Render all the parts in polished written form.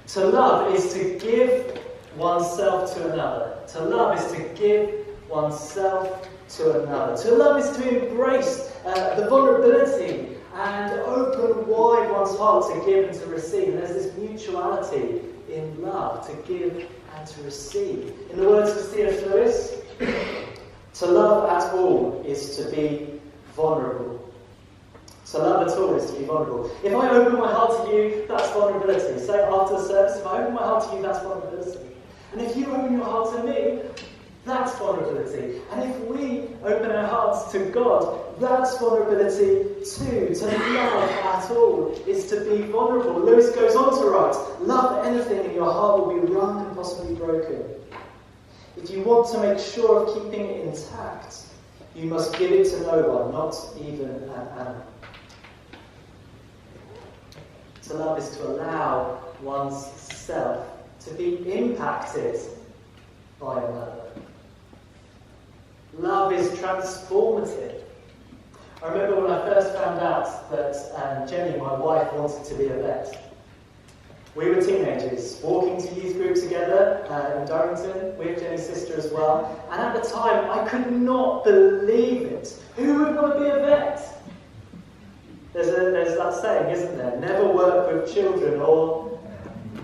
To love is to give oneself to another. To love is to give oneself to another. To love is to embrace the vulnerability and open wide one's heart to give and to receive. And there's this mutuality in love, to give and to receive. In the words of C.S. Lewis, to love at all is to be vulnerable. To love at all is to be vulnerable. If I open my heart to you, that's vulnerability. So after the service, if I open my heart to you, that's vulnerability. And if you open your heart to me, that's vulnerability. And if we open our hearts to God, that's vulnerability too. To love at all is to be vulnerable. Lewis goes on to write, love anything and your heart will be wrung and possibly broken. If you want to make sure of keeping it intact, you must give it to no one, not even an animal. To love is to allow one's self to be impacted by another. Love is transformative. I remember when I first found out that Jenny, my wife, wanted to be a vet. We were teenagers, walking to youth group together in Durrington, with Jenny's sister as well, and at the time I could not believe it. Who would want to be a vet? There's that saying, isn't there? Never work with children or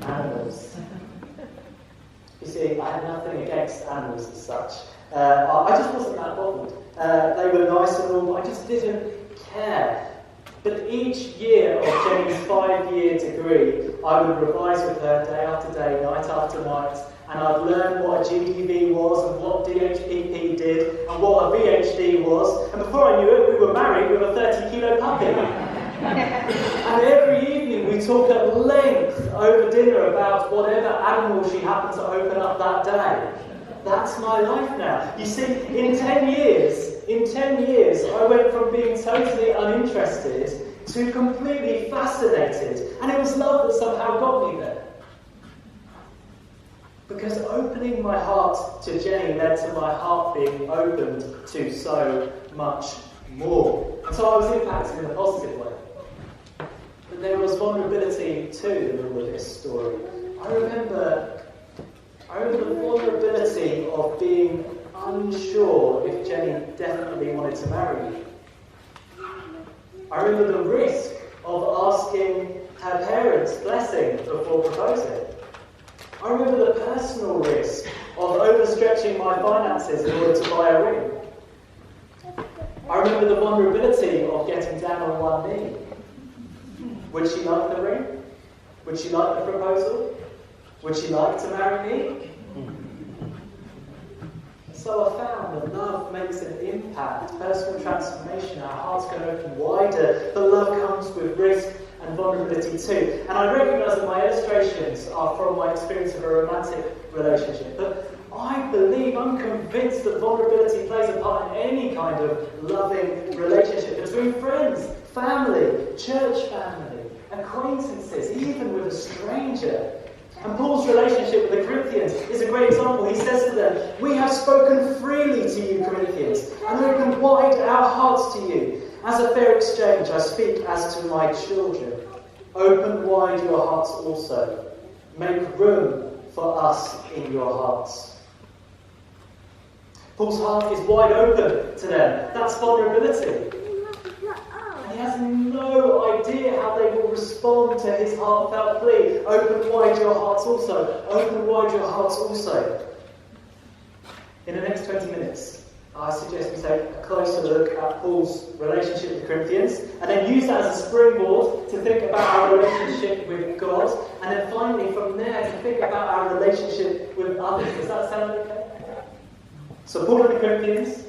animals. You see, I had nothing against animals as such. I just wasn't that bothered. They were nice and all, but I just didn't care. But each year of Jenny's 5-year degree, I would revise with her day after day, night after night, and I'd learn what a GDV was and what DHPP did and what a VHD was. And before I knew it, we were married with a 30-kilo puppy. And every evening we talked at length over dinner about whatever animal she happened to open up that day. That's my life now. You see, in 10 years, I went from being totally uninterested to completely fascinated. And it was love that somehow got me there. Because opening my heart to Jenny led to my heart being opened to so much more. And so I was impacted in a positive way. But there was vulnerability too in the middle of this story. I remember the vulnerability of being unsure if Jenny definitely wanted to marry me. I remember the risk of asking her parents' blessing before proposing. I remember the personal risk of overstretching my finances in order to buy a ring. I remember the vulnerability of getting down on one knee. Would she like the ring? Would she like the proposal? Would she like to marry me? So I found that love makes an impact, personal transformation, our hearts can open wider, but love comes with risk and vulnerability too. And I recognise that my illustrations are from my experience of a romantic relationship, but I'm convinced that vulnerability plays a part in any kind of loving relationship between friends, family, church family, acquaintances, even with a stranger. And Paul's relationship with the Corinthians is a great example. He says to them, we have spoken freely to you, Corinthians, and opened wide our hearts to you. As a fair exchange, I speak as to my children. Open wide your hearts also. Make room for us in your hearts. Paul's heart is wide open to them. That's vulnerability. He has no idea how they will respond to his heartfelt plea. Open wide your hearts also. Open wide your hearts also. In the next 20 minutes, I suggest we take a closer look at Paul's relationship with the Corinthians, and then use that as a springboard to think about our relationship with God, and then finally from there to think about our relationship with others. Does that sound okay? So Paul and the Corinthians,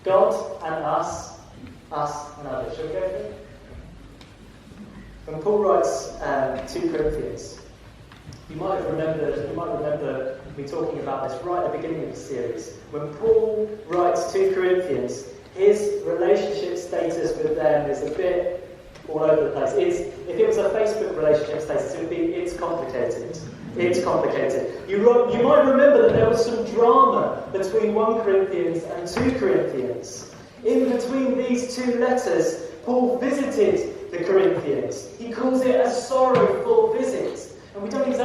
God and us and others. Shall we go through? When Paul writes to Corinthians, you might remember me talking about this right at the beginning of the series. When Paul writes to Corinthians, his relationship status with them is a bit all over the place. If it was a Facebook relationship status, it would be it's complicated. It's complicated. You might remember that there was some drama between 1 Corinthians and 2 Corinthians. In between these two letters, Paul visited the Corinthians. He calls it a sorrowful visit. And we don't exactly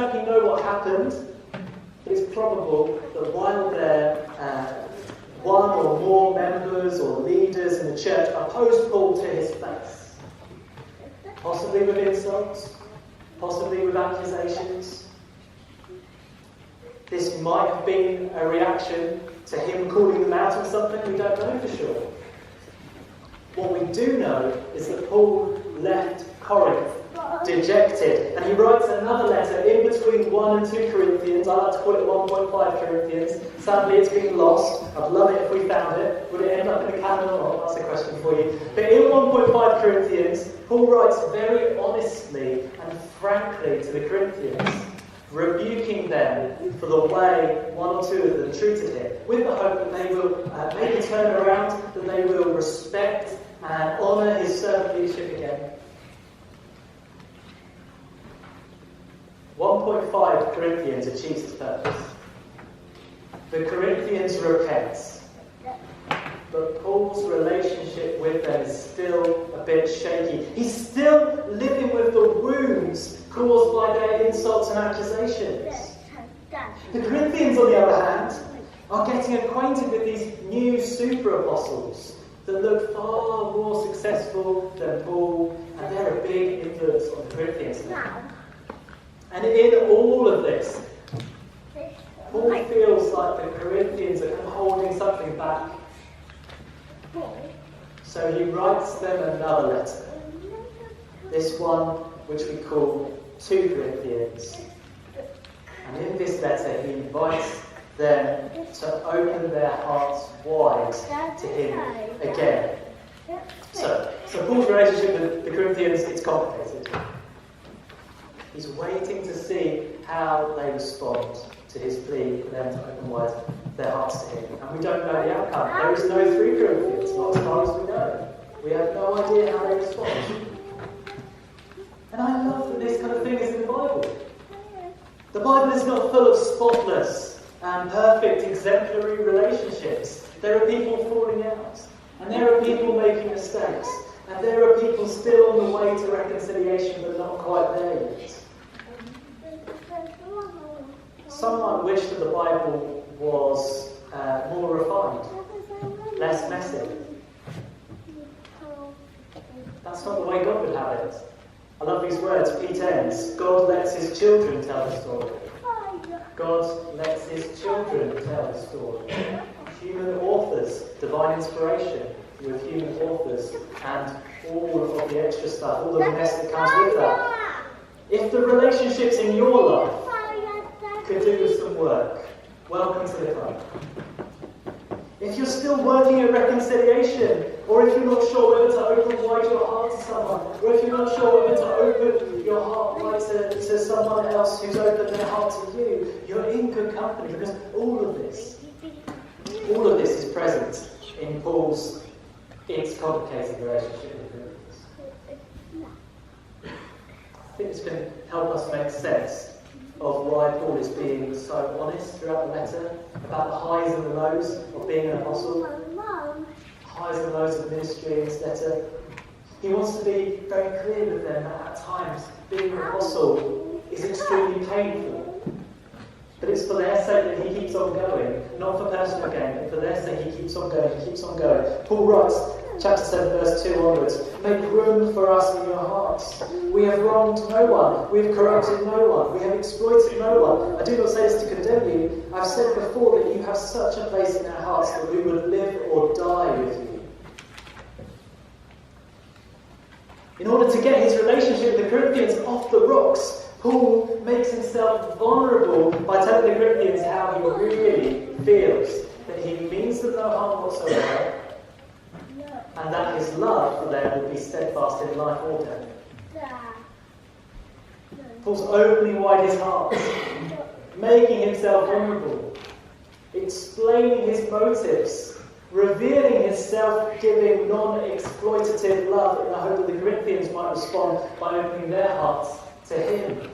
happened, it's probable that while there one or more members or leaders in the church opposed Paul to his face, possibly with insults, possibly with accusations. This might have been a reaction to him calling them out on something, we don't know for sure. What we do know is that Paul left Corinth dejected, and he writes another letter in between 1 and 2 Corinthians. I like to call it 1.5 Corinthians. Sadly, it's been lost. I'd love it if we found it. Would it end up in the canon? Oh, that's a question for you. But in 1.5 Corinthians, Paul writes very honestly and frankly to the Corinthians, rebuking them for the way one or two of them treated him, with the hope that they will make a turnaround, that they will respect and honour his servant leadership again. 1.5 Corinthians achieves its purpose. The Corinthians repent, but Paul's relationship with them is still a bit shaky. He's still living with the wounds caused by their insults and accusations. The Corinthians, on the other hand, are getting acquainted with these new super apostles that look far more successful than Paul, and they're a big influence on the Corinthians now. And in all of this, Paul feels like the Corinthians are holding something back. So he writes them another letter. This one, which we call 2 Corinthians. And in this letter, he invites them to open their hearts wide to him again. So Paul's relationship with the Corinthians, it's complicated. He's waiting to see how they respond to his plea for them to open wide their hearts to him. And we don't know the outcome. There is no 3 Corinthians, not as far as we know. We have no idea how they respond. And I love that this kind of thing is in the Bible. The Bible is not full of spotless and perfect exemplary relationships. There are people falling out. And there are people making mistakes. And there are people still on the way to reconciliation but not quite there yet. Some might wish that the Bible was more refined, less messy. That's not the way God would have it. I love these words. Pete ends, God lets his children tell the story. God lets his children tell the story. Human authors, divine inspiration with human authors, and all of the extra stuff, all the mess that comes with that. If the relationships in your life could do with some work, welcome to the club. If you're still working at reconciliation, or if you're not sure whether to open wide your heart to someone, or if you're not sure whether to open your heart wide to someone else who's opened their heart to you, you're in good company, because all of this is present in Paul's complicated relationship with Corinthians. I think this can help us make sense of why Paul is being so honest throughout the letter about the highs and the lows of being an apostle, highs and lows of ministry in this letter. He wants to be very clear with them that at times being an apostle is extremely painful. But it's for their sake that he keeps on going, not for personal gain, but for their sake he keeps on going. Paul writes, chapter 7, verse 2 onwards, make room for us in your hearts. We have wronged no one. We have corrupted no one. We have exploited no one. I do not say this to condemn you. I've said before that you have such a place in our hearts that we would live or die with you. In order to get his relationship with the Corinthians off the rocks, Paul makes himself vulnerable by telling the Corinthians how he really feels. That he means them no harm whatsoever, and that his love for them will be steadfast in life or death. Paul's opening wide his heart, making himself vulnerable, explaining his motives, revealing his self-giving, non-exploitative love in the hope that the Corinthians might respond by opening their hearts to him.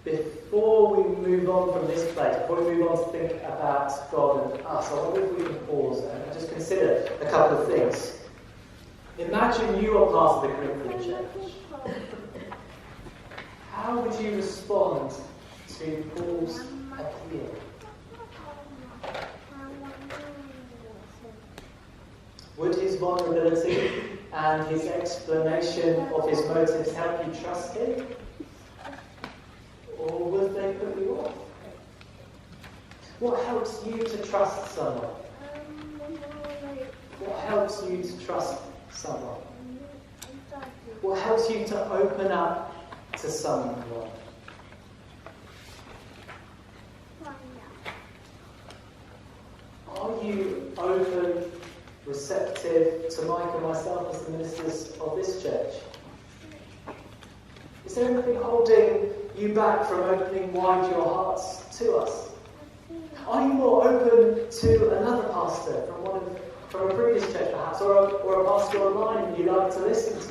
Before we move on from this place, before we move on to think about God and us, I wonder if we can pause and just consider a couple of things. Imagine you are part of the Corinthian church. how would you respond to Paul's appeal? Would his vulnerability and his explanation of his motives help you trust him? Or would they put you off? What helps you to trust someone? What helps you to trust someone? What helps you to open up to someone? Are you open, receptive to Mike and myself as the ministers of this church? Is there anything holding you back from opening wide your hearts to us? Are you more open to another pastor from a previous church perhaps, or a pastor online that you like to listen to?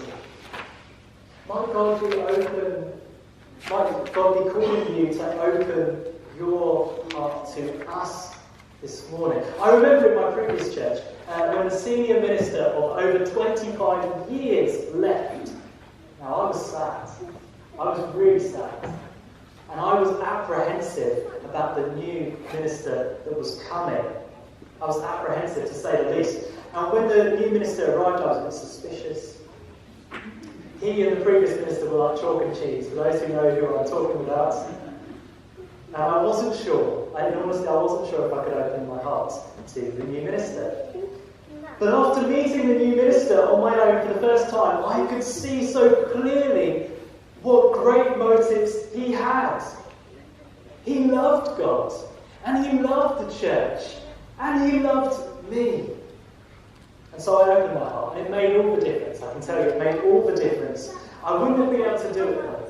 Might God be calling you to open your heart to us this morning? I remember in my previous church, when a senior minister of over 25 years left. Now I was sad. I was really sad. And I was apprehensive about the new minister that was coming. I was apprehensive, to say the least. And when the new minister arrived, I was a bit suspicious. He and the previous minister were like chalk and cheese, for those who know who I'm talking about. And I wasn't sure. I wasn't sure if I could open my heart to the new minister. But after meeting the new minister on my own for the first time, I could see so clearly what great motives he had. He loved God, and he loved the church, and he loved me. And so I opened my heart, and it made all the difference. I can tell you, it made all the difference. I wouldn't have been able to do it though,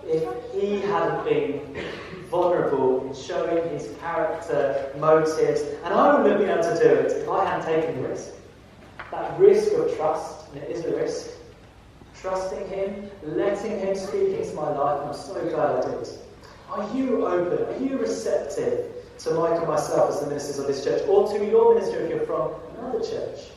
if he hadn't been vulnerable in showing his character, motives, and I wouldn't have been able to do it if I hadn't taken the risk. That risk of trust, and it is a risk, trusting him, letting him speak into my life, and I'm so glad I did. Are you open? Are you receptive to Mike and myself as the ministers of this church, or to your minister if you're from another church?